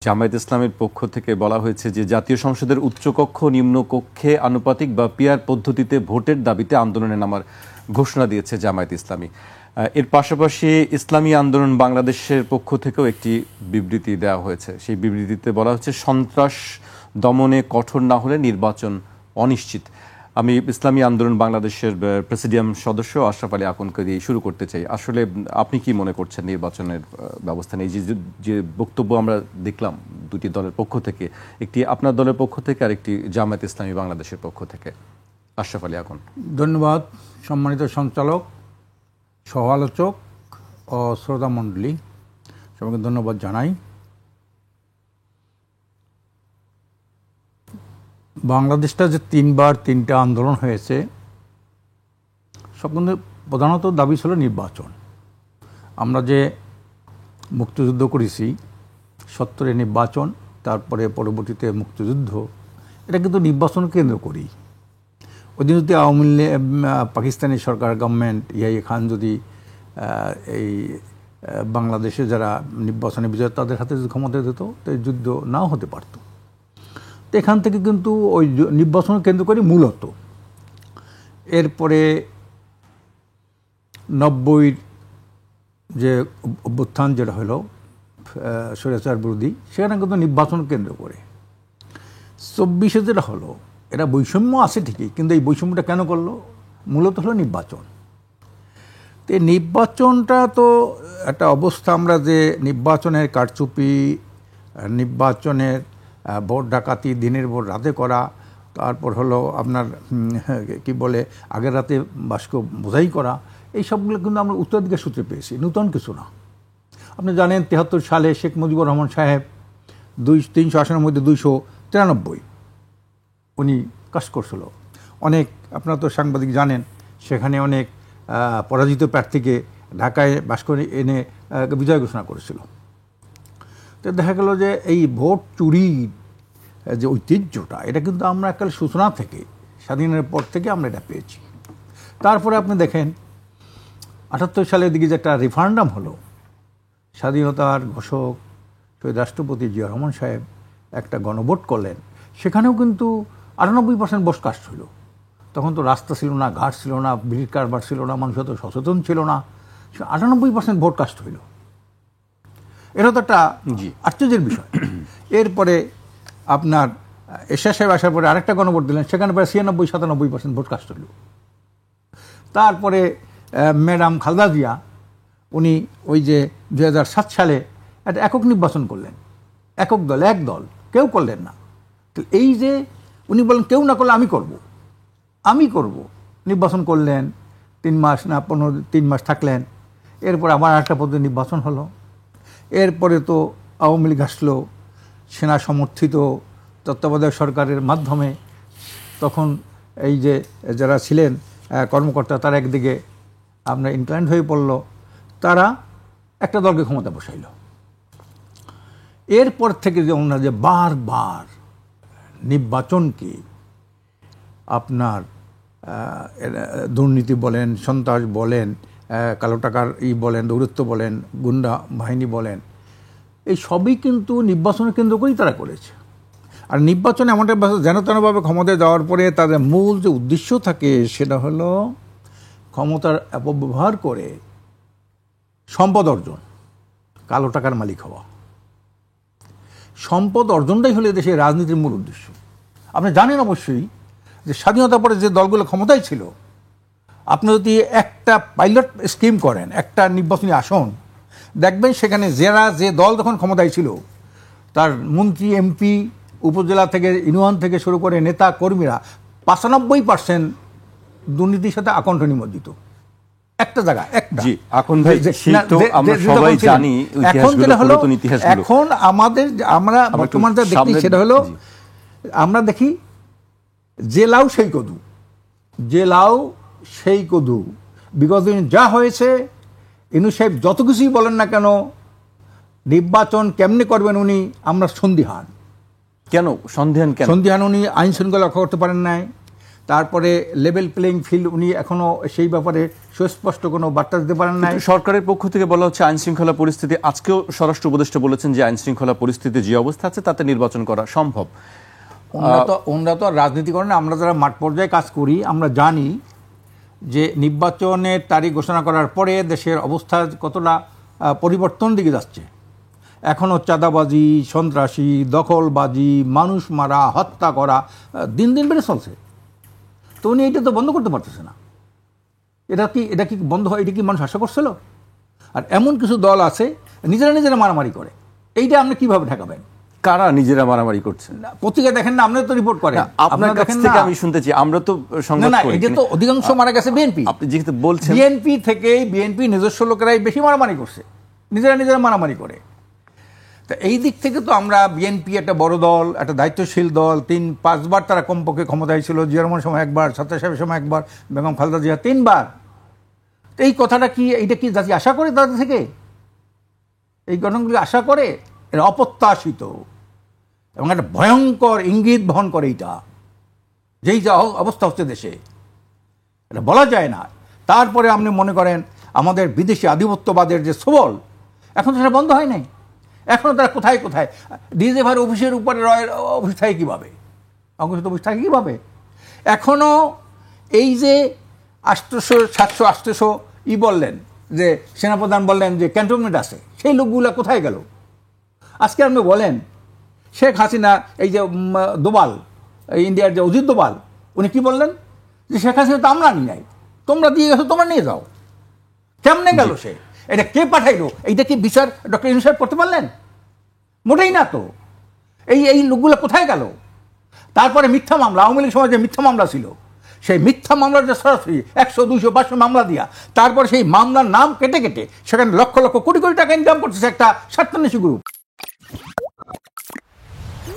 জামায়াত ইসলামের পক্ষ থেকে বলা হয়েছে যে জাতীয় সংসদের উচ্চকক্ষ নিম্নকক্ষে আনুপাতিক বা পিয়ার পদ্ধতিতে ভোটের দাবিতে আন্দোলনে নামার ঘোষণা দিয়েছে জামায়াত ইসলামী। এর পাশাপাশি ইসলামী আন্দোলন বাংলাদেশের পক্ষ থেকেও একটি বিবৃতি দেওয়া হয়েছে। সেই বিবৃতিতে বলা হচ্ছে সন্ত্রাস দমনে কঠোর না হলে নির্বাচন অনিশ্চিত। আমি ইসলামী আন্দোলন বাংলাদেশের প্রেসিডিয়াম সদস্য আশরাফ আলী আকনকে দিয়ে শুরু করতে চাই। আসলে আপনি কি মনে করছেন নির্বাচনের ব্যবস্থা নেই? যে বক্তব্য আমরা দেখলাম দুটি দলের পক্ষ থেকে, একটি আপনার দলের পক্ষ থেকে আর একটি জামায়াত ইসলামী বাংলাদেশের পক্ষ থেকে। আশরাফ আলী আকন। ধন্যবাদ সম্মানিত সঞ্চালক, সহ আলোচক ও শ্রোতা মণ্ডলী, সবাইকে ধন্যবাদ জানাই। বাংলাদেশটা যে তিনবার তিনটা আন্দোলন হয়েছে, সব কিন্তু প্রধানত দাবি ছিল নির্বাচন। আমরা যে মুক্তিযুদ্ধ করেছি 70-এ নির্বাচন, তারপরে পরবর্তীতে মুক্তিযুদ্ধ, এটা কিন্তু নির্বাচন কেন্দ্র করি। ওই দিন যদি আওয়ামী লীগ পাকিস্তানি সরকার গভর্নমেন্ট ইয়াহিয়া খান যদি এই বাংলাদেশে যারা নির্বাচনে বিজয় তাদের হাতে যদি ক্ষমতা দিত, তো যুদ্ধ নাও হতে পারত। তো এখান থেকে কিন্তু ওই নির্বাচন কেন্দ্র করি মূলত। এরপরে 90-র যে অভ্যুত্থান যেটা হলো স্বৈরাচার বিরোধী, সেখানে কিন্তু নির্বাচন কেন্দ্র করে। 24-এ যেটা হলো, এটা বৈষম্য আছে ঠিকই, কিন্তু এই বৈষম্যটা কেন করলো? মূলত হলো নির্বাচন। তো এই নির্বাচনটা তো একটা অবস্থা, আমরা যে নির্বাচনের কারচুপি, নির্বাচনের ভোট ডাকাতি, দিনের ভোট রাতে করা, তারপর হলো আপনার কি বলে আগের রাতে বাস্ক বোঝাই করা, এই সবগুলো কিন্তু আমরা উত্তরাধিকার সূত্রে পেয়েছি, নূতন কিছু না। আপনি জানেন 73 সালে শেখ মুজিবুর রহমান সাহেব 300 আসনের মধ্যে 293 উনি কাজ করছিল। অনেক, আপনারা তো সাংবাদিক জানেন, সেখানে অনেক পরাজিত প্রার্থীকে ঢাকায় বাস করে এনে বিজয় ঘোষণা করেছিল। তো দেখা গেল যে এই ভোট চুরির যে ঐতিহ্যটা, এটা কিন্তু আমরা একটা সূচনা থেকে, স্বাধীনের পর থেকে আমরা এটা পেয়েছি। তারপরে আপনি দেখেন 78 সালের দিকে যে একটা রেফারেন্ডাম হলো, স্বাধীনতার ঘোষক শহীদ রাষ্ট্রপতি জিয়া রহমান সাহেব একটা গণভোট করলেন, সেখানেও কিন্তু 98% ভোট কাস্ট হইল। তখন তো রাস্তা ছিল না, ঘাট ছিল না, ভিড় কারবার ছিল না, মানুষ তো সচেতন ছিল না, 98% ভোট কাস্ট হইল। এটা তো একটা আশ্চর্যের বিষয়। এরপরে আপনার এরশাদ সাহেব আসার পরে আরেকটা গণভোট দিলেন, সেখানে প্রায় 96-97% ভোট কাস্ট হইল। তারপরে ম্যাডাম খালেদা জিয়া, উনি ওই যে 2007 সালে একটা একক নির্বাচন করলেন, একক দল, এক দল, কেউ করলেন না। তো এই যে উনি বলেন কেউ না করলে আমি করব, নির্বাচন করলেন, 3 মাস না 3 মাস থাকলেন, এরপর আবার একটা পদ্ধতি নির্বাচন হলো। এরপরে তো আওয়ামী লীগ আসলো, সেনা সমর্থিত তত্ত্বাবধায়ক সরকারের মাধ্যমে। তখন এই যে যারা ছিলেন কর্মকর্তা, তারা একদিকে আপনার ইনক্লাইন্ড হয়ে পড়ল, তারা একটা দলকে ক্ষমতা বসাইল। এরপর থেকে যে ওনারা যে বারবার নির্বাচনকে আপনার দুর্নীতি বলেন, সন্ত্রাস বলেন, কালো টাকার বলেন, দৌরত্ব বলেন, গুন্ডা বাহিনী বলেন, এই সবই কিন্তু নির্বাচনের কেন্দ্র করেই তারা করেছে। আর নির্বাচনে এমন একটা যেন তেনভাবে ক্ষমতায় যাওয়ার পরে তাদের মূল যে উদ্দেশ্য থাকে, সেটা হলো ক্ষমতার অপব্যবহার করে সম্পদ অর্জন, কালো টাকার মালিক হওয়া। সম্পদ অর্জনটাই হলে দেশের রাজনীতির মূল উদ্দেশ্য। আপনি জানেন অবশ্যই যে স্বাধীনতার পরে যে দলগুলো ক্ষমতায় ছিল, আপনি যদি একটা পাইলট স্কিম করেন, একটা নির্বাচনী আসন, দেখবেন সেখানে যে দল তখন ক্ষমতায় ছিল, তার মন্ত্রী, এমপি, উপজেলা থেকে, ইউনিয়ন থেকে শুরু করে নেতা কর্মীরা 95% দুর্নীতির সাথে আকণ্ঠ নিমজ্জিত। একটা জায়গা এখন যেটা হলো, এখন আমরা বর্তমান যা দেখি সেটা হলো, আমরা দেখি যে লাউ সেই কদু, যে লাউ সেই কদু। বিগত দিন যা হয়েছে, ইউনূস সাহেব যত কিছুই বলেন না কেন, নির্বাচন কেমনে করবেন উনি, আমরা সন্দিহান। কেন সন্দিহান? উনি আইন শৃঙ্খলা রক্ষা করতে পারেন নাই, তারপরে লেভেল প্লেইং ফিল্ড উনি এখনো সেই ব্যাপারে সুস্পষ্ট কোনো বার্তা দিতে পারেন নাই। সরকারের পক্ষ থেকে বলা হচ্ছে আইন শৃঙ্খলা পরিস্থিতি, আজকেও স্বরাষ্ট্র উপদেষ্টা বলেছেন যে আইন শৃঙ্খলা পরিস্থিতি যে অবস্থা আছে তাতে নির্বাচন করা সম্ভব। ওনারা তো আর রাজনীতি করেন না, আমরা যারা মাঠ পর্যায়ে কাজ করি আমরা জানি যে নির্বাচনের তারিখ ঘোষণা করার পরে দেশের অবস্থা কতটা পরিবর্তন দিকে যাচ্ছে। এখনও চাঁদাবাজি, সন্ত্রাসী, দখলবাজি, মানুষ মারা, হত্যা করা দিন দিন বেড়ে চলছে। তো উনি এটা তো বন্ধ করতে পারতেছে না। এটা কি বন্ধ হয়? এটা কি মানুষ আশা করছিল? আর এমন কিছু দল আছে নিজেরা মারামারি করে, এইটা আপনি কিভাবে ঠেকাবেন? কারা নিজেরা মারামারি করছে? পত্রিকা দেখেন না, আপনারা তো রিপোর্ট করেন। আপনার কাছ থেকে আমি শুনতেছি, আমরা তো সংবাদ করি। এটা তো অধিকাংশ মারা গেছে বিএনপি। আপনি যেহেতু বলছেন বিএনপি নিজস্ব লোকেরাই বেশি মারামারি করছে, নিজেরা মারামারি করে। তা এই দিক থেকে তো আমরা বিএনপি একটা বড় দল, একটা দায়িত্বশীল দল, 3-5 বার তারা কমপক্ষে ক্ষমতায় ছিল। জিয়া রহমানের সময় একবার, সাত্তার সাহেবের সময় একবার, বেগম খালেদা জিয়া 3 বার। এই কথাটা কি, এইটা কি জাতি আশা করে তাদের থেকে? এই ঘটনাগুলি আশা করে? এটা অপ্রত্যাশিত এবং একটা ভয়ঙ্কর ইঙ্গিত বহন করে এইটা, যেই যা অবস্থা হচ্ছে দেশে, এটা বলা যায় না। তারপরে আপনি মনে করেন আমাদের বিদেশি আধিপত্যবাদের যে সবল, এখন তো সেটা বন্ধ হয় নাই। এখনও তারা কোথায় ডিজে ভাইয়ের অফিসের উপরে রয়ের অফিস থাকে কীভাবে, অঙ্কুশিত অফিস থাকে কীভাবে? এখনও এই যে 700 বললেন যে সেনাপ্রধান বললেন যে ক্যান্টনমেন্ট আছে, সেই লোকগুলো কোথায় গেল? আজকে আপনি বলেন শেখ হাসিনা, এই যে দোবাল, ইন্ডিয়ার যে অজিত দোবাল, উনি কি বললেন যে শেখ হাসিনা তো আমরা নিয়ে যাই, তোমরা দিয়ে গেছো, তোমরা নিয়ে যাও। কেমনে গেল সে? এটা কে পাঠাইলো? এইটা কি বিচার ডক্টর ইউনূস সাহেব করতে পারলেন? মোটেই না তো। এই লোকগুলো কোথায় গেল? তারপরে মিথ্যা মামলা, আওয়ামী লীগ সময় যে মিথ্যা মামলা ছিল, সেই মিথ্যা মামলার যে সরাসরি 100, 200, 500 মামলা দিয়া, তারপরে সেই মামলার নাম কেটে সেখানে লক্ষ লক্ষ কোটি কোটি টাকা ইনকাম করতেছে একটা স্বার্থান্বেষী গ্রুপ।